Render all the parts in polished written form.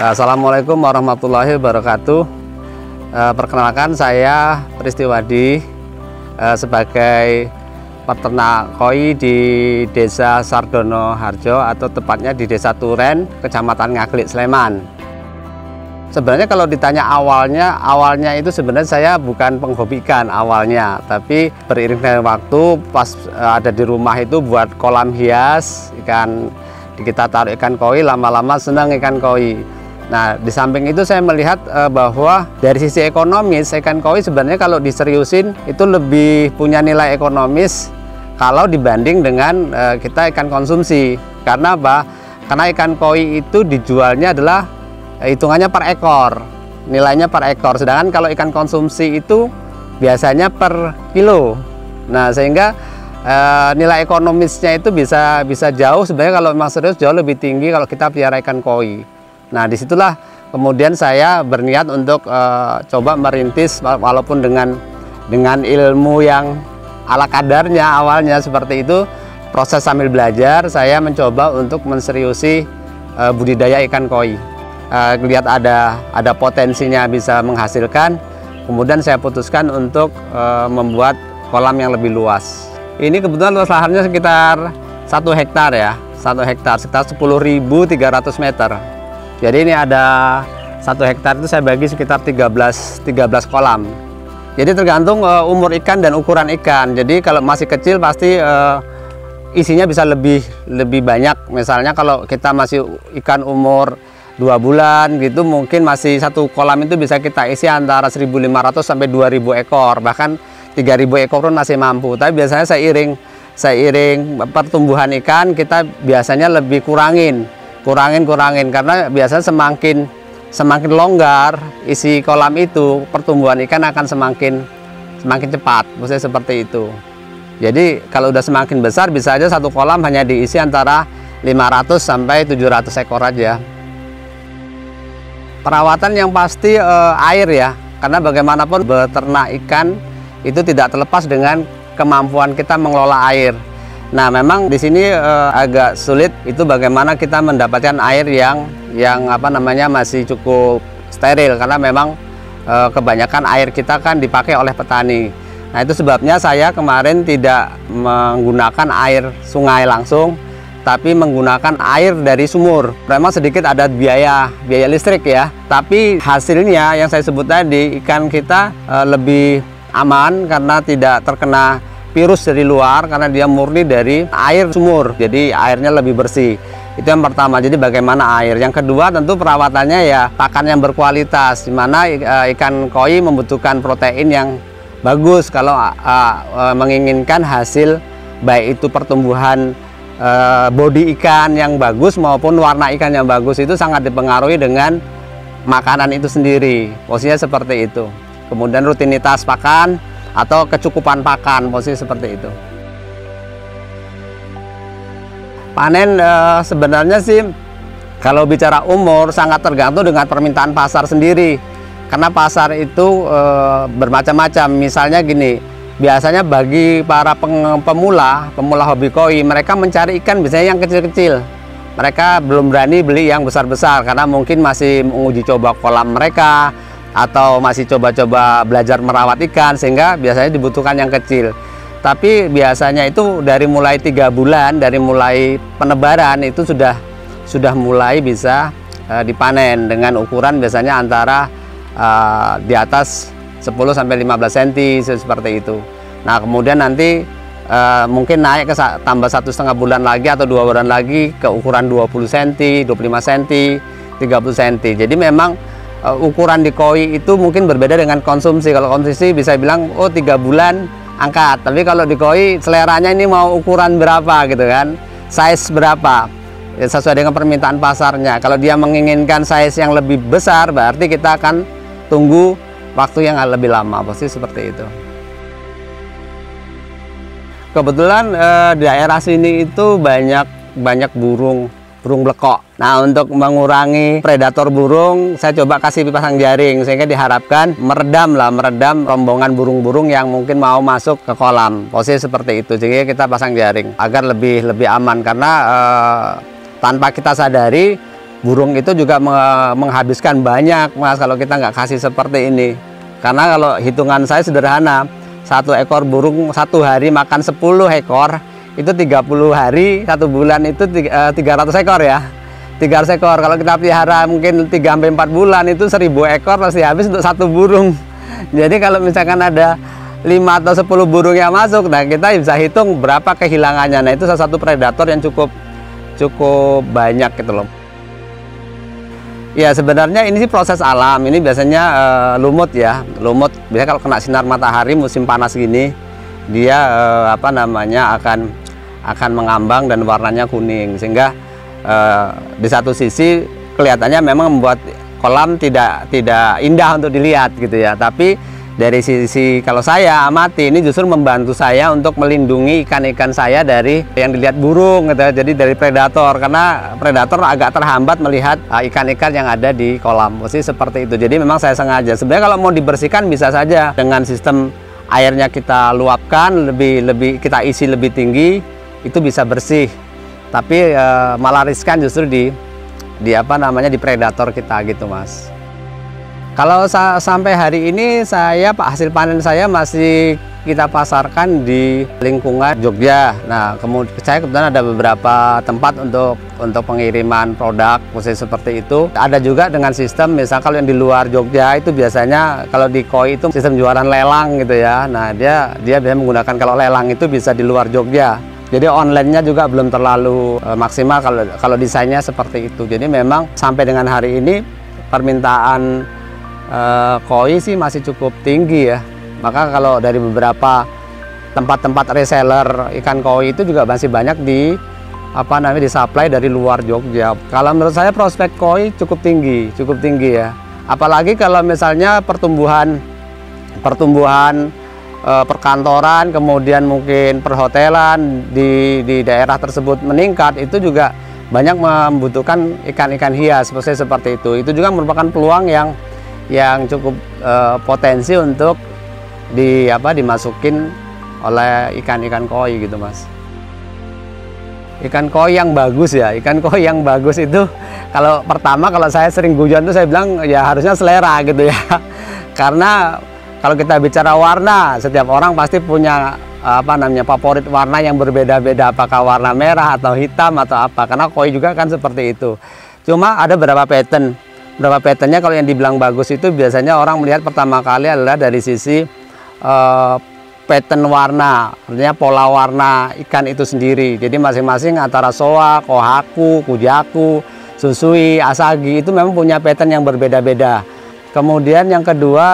Assalamualaikum warahmatullahi wabarakatuh. Perkenalkan, saya Pristiwadi sebagai peternak koi di Desa Sardono Harjo, atau tepatnya di Desa Turen, Kecamatan Ngaglik, Sleman. Sebenarnya kalau ditanya awalnya itu sebenarnya saya bukan penghobi ikan awalnya, tapi beriring dengan waktu pas ada di rumah itu buat kolam hias ikan, kita taruh ikan koi, lama-lama senang ikan koi. Nah, di samping itu saya melihat bahwa dari sisi ekonomis ikan koi sebenarnya kalau diseriusin itu lebih punya nilai ekonomis kalau dibanding dengan kita ikan konsumsi. Karena apa? Karena ikan koi itu dijualnya adalah hitungannya per ekor, nilainya per ekor. Sedangkan kalau ikan konsumsi itu biasanya per kilo. Nah, sehingga nilai ekonomisnya itu bisa jauh sebenarnya, kalau memang serius jauh lebih tinggi kalau kita pelihara ikan koi. Nah, disitulah kemudian saya berniat untuk coba merintis, walaupun dengan ilmu yang ala kadarnya awalnya seperti itu. Proses sambil belajar saya mencoba untuk menseriusi budidaya ikan koi. Lihat ada potensinya bisa menghasilkan, kemudian saya putuskan untuk membuat kolam yang lebih luas. Ini kebetulan luas lahannya sekitar 1 hektar ya, 1 hektar sekitar 10.300 meter. Jadi ini ada 1 hektar itu saya bagi sekitar 13 kolam. Jadi tergantung umur ikan dan ukuran ikan. Jadi kalau masih kecil pasti isinya bisa lebih banyak. Misalnya kalau kita masih ikan umur 2 bulan gitu, mungkin masih satu kolam itu bisa kita isi antara 1.500 sampai 2.000 ekor, bahkan 3.000 ekor pun masih mampu. Tapi biasanya seiring pertumbuhan ikan kita biasanya lebih kurangin karena biasanya semakin longgar isi kolam itu, pertumbuhan ikan akan semakin cepat, maksudnya seperti itu. Jadi kalau udah semakin besar bisa aja satu kolam hanya diisi antara 500 sampai 700 ekor aja. Perawatan yang pasti air ya, karena bagaimanapun beternak ikan itu tidak terlepas dengan kemampuan kita mengelola air. Nah, memang di sini agak sulit itu bagaimana kita mendapatkan air yang masih cukup steril, karena memang kebanyakan air kita kan dipakai oleh petani. Nah, itu sebabnya saya kemarin tidak menggunakan air sungai langsung, tapi menggunakan air dari sumur. Memang sedikit ada biaya listrik ya, tapi hasilnya yang saya sebut tadi, ikan kita lebih aman karena tidak terkena virus dari luar, karena dia murni dari air sumur, jadi airnya lebih bersih. Itu yang pertama. Jadi bagaimana air. Yang kedua tentu perawatannya ya pakan yang berkualitas, di mana ikan koi membutuhkan protein yang bagus kalau menginginkan hasil baik itu pertumbuhan bodi ikan yang bagus maupun warna ikan yang bagus. Itu sangat dipengaruhi dengan makanan itu sendiri, posisinya seperti itu. Kemudian rutinitas pakan atau kecukupan pakan, posisi seperti itu. Panen sebenarnya sih kalau bicara umur sangat tergantung dengan permintaan pasar sendiri, karena pasar itu bermacam-macam. Misalnya gini, biasanya bagi para pemula hobi koi, mereka mencari ikan biasanya yang kecil-kecil. Mereka belum berani beli yang besar-besar karena mungkin masih menguji coba kolam mereka atau masih coba-coba belajar merawat ikan, sehingga biasanya dibutuhkan yang kecil. Tapi biasanya itu dari mulai 3 bulan, dari mulai penebaran itu sudah mulai bisa dipanen dengan ukuran biasanya antara di atas 10 sampai 15 cm seperti itu. Nah, kemudian nanti mungkin naik ke tambah 1,5 bulan lagi atau 2 bulan lagi ke ukuran 20 cm, 25 cm, 30 cm. Jadi memang ukuran di koi itu mungkin berbeda dengan konsumsi. Kalau konsumsi bisa bilang oh 3 bulan angkat, tapi kalau di koi seleranya ini mau ukuran berapa gitu kan, size berapa ya, sesuai dengan permintaan pasarnya. Kalau dia menginginkan size yang lebih besar, berarti kita akan tunggu waktu yang lebih lama, pasti seperti itu. Kebetulan daerah sini itu banyak burung blekok. Nah, untuk mengurangi predator burung, saya coba kasih pasang jaring sehingga diharapkan meredam rombongan burung-burung yang mungkin mau masuk ke kolam. Posisi seperti itu. Jadi kita pasang jaring agar lebih aman, karena tanpa kita sadari burung itu juga menghabiskan banyak Mas kalau kita nggak kasih seperti ini. Karena kalau hitungan saya sederhana, satu ekor burung satu hari makan 10 ekor, itu 30 hari, 1 bulan itu 300 ekor ya. 300 ekor, kalau kita pelihara mungkin 3-4 bulan itu 1000 ekor pasti habis untuk satu burung. Jadi kalau misalkan ada 5 atau 10 burung yang masuk, nah kita bisa hitung berapa kehilangannya. Nah itu salah satu predator yang cukup banyak gitu loh. Ya sebenarnya ini sih proses alam, ini biasanya lumut ya, lumut biasanya kalau kena sinar matahari musim panas gini, dia akan mengambang dan warnanya kuning, sehingga di satu sisi kelihatannya memang membuat kolam tidak indah untuk dilihat gitu ya, tapi dari sisi kalau saya amati ini justru membantu saya untuk melindungi ikan-ikan saya dari yang dilihat burung gitu ya, jadi dari predator, karena predator agak terhambat melihat ikan-ikan yang ada di kolam, posisi seperti itu. Jadi memang saya sengaja, sebenarnya kalau mau dibersihkan bisa saja dengan sistem airnya kita luapkan lebih kita isi lebih tinggi, itu bisa bersih. Tapi malah riskan justru di predator kita gitu Mas. Kalau sampai hari ini hasil panen saya masih kita pasarkan di lingkungan Jogja. Nah, kemudian saya kebetulan ada beberapa tempat untuk pengiriman produk khusus seperti itu. Ada juga dengan sistem, misal kalau yang di luar Jogja itu biasanya kalau di KOI itu sistem jualan lelang gitu ya. Nah, dia biasanya menggunakan, kalau lelang itu bisa di luar Jogja. Jadi online-nya juga belum terlalu maksimal kalau desainnya seperti itu. Jadi memang sampai dengan hari ini permintaan koi sih masih cukup tinggi ya. Maka kalau dari beberapa tempat-tempat reseller ikan koi itu juga masih banyak disuplai dari luar Jogja. Kalau menurut saya prospek koi cukup tinggi ya. Apalagi kalau misalnya pertumbuhan perkantoran, kemudian mungkin perhotelan di daerah tersebut meningkat, itu juga banyak membutuhkan ikan-ikan hias seperti itu. Itu juga merupakan peluang yang cukup potensi untuk dimasukin oleh ikan-ikan koi gitu Mas. Ikan koi yang bagus ya, ikan koi yang bagus itu kalau saya sering guyon tuh saya bilang ya harusnya selera gitu ya. Karena kalau kita bicara warna, setiap orang pasti punya favorit warna yang berbeda-beda, apakah warna merah atau hitam atau apa, karena koi juga kan seperti itu. Cuma ada beberapa patternnya kalau yang dibilang bagus itu biasanya orang melihat pertama kali adalah dari sisi pattern warna, artinya pola warna ikan itu sendiri. Jadi masing-masing antara soa, kohaku, kujaku, susui, asagi itu memang punya pattern yang berbeda-beda. Kemudian yang kedua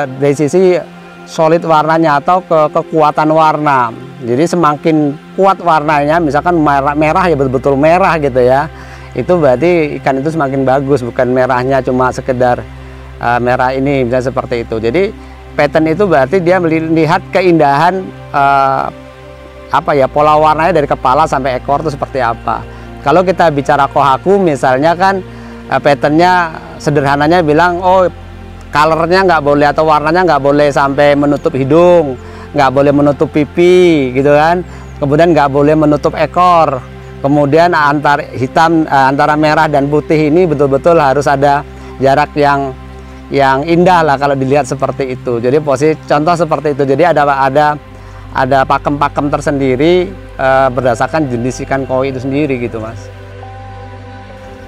dari sisi solid warnanya atau kekuatan warna. Jadi semakin kuat warnanya, misalkan merah ya betul-betul merah gitu ya, itu berarti ikan itu semakin bagus, bukan merahnya cuma sekedar merah ini, misalnya seperti itu. Jadi pattern itu berarti dia melihat keindahan pola warnanya dari kepala sampai ekor itu seperti apa. Kalau kita bicara kohaku misalnya kan patternnya sederhananya bilang, oh colornya nggak boleh atau warnanya nggak boleh sampai menutup hidung, nggak boleh menutup pipi gitu kan, kemudian nggak boleh menutup ekor, kemudian antara merah dan putih ini betul-betul harus ada jarak yang indah lah kalau dilihat seperti itu. Jadi posisi contoh seperti itu. Jadi ada pakem-pakem tersendiri berdasarkan jenis ikan koi itu sendiri gitu Mas.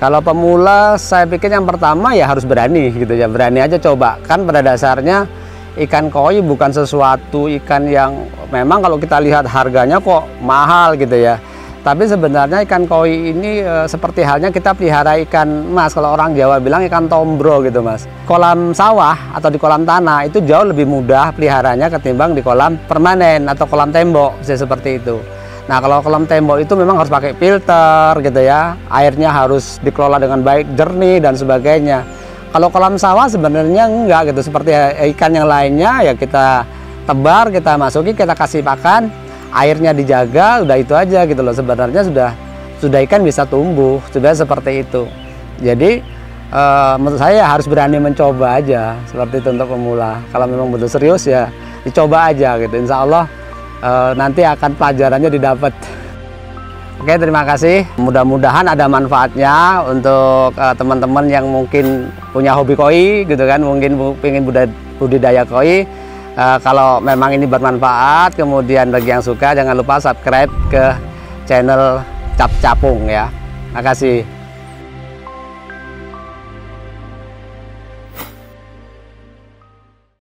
Kalau pemula saya pikir yang pertama ya harus berani gitu ya, berani aja coba. Kan pada dasarnya ikan koi bukan sesuatu ikan yang memang kalau kita lihat harganya kok mahal gitu ya. Tapi sebenarnya ikan koi ini seperti halnya kita pelihara ikan mas, kalau orang Jawa bilang ikan tombro gitu Mas. Kolam sawah atau di kolam tanah itu jauh lebih mudah peliharanya ketimbang di kolam permanen atau kolam tembok seperti itu. Nah kalau kolam tembok itu memang harus pakai filter gitu ya, airnya harus dikelola dengan baik, jernih dan sebagainya. Kalau kolam sawah sebenarnya enggak gitu, seperti ikan yang lainnya ya kita tebar, kita masuki, kita kasih pakan, airnya dijaga, udah itu aja gitu loh. Sebenarnya sudah ikan bisa tumbuh, sudah seperti itu. Jadi menurut saya harus berani mencoba aja seperti itu untuk pemula. Kalau memang betul serius ya dicoba aja gitu, insya Allah nanti akan pelajarannya didapat. Oke, terima kasih. Mudah-mudahan ada manfaatnya untuk teman-teman yang mungkin punya hobi koi gitu kan, mungkin ingin budidaya koi. Kalau memang ini bermanfaat, kemudian bagi yang suka jangan lupa subscribe ke channel Cap Capung ya. Makasih.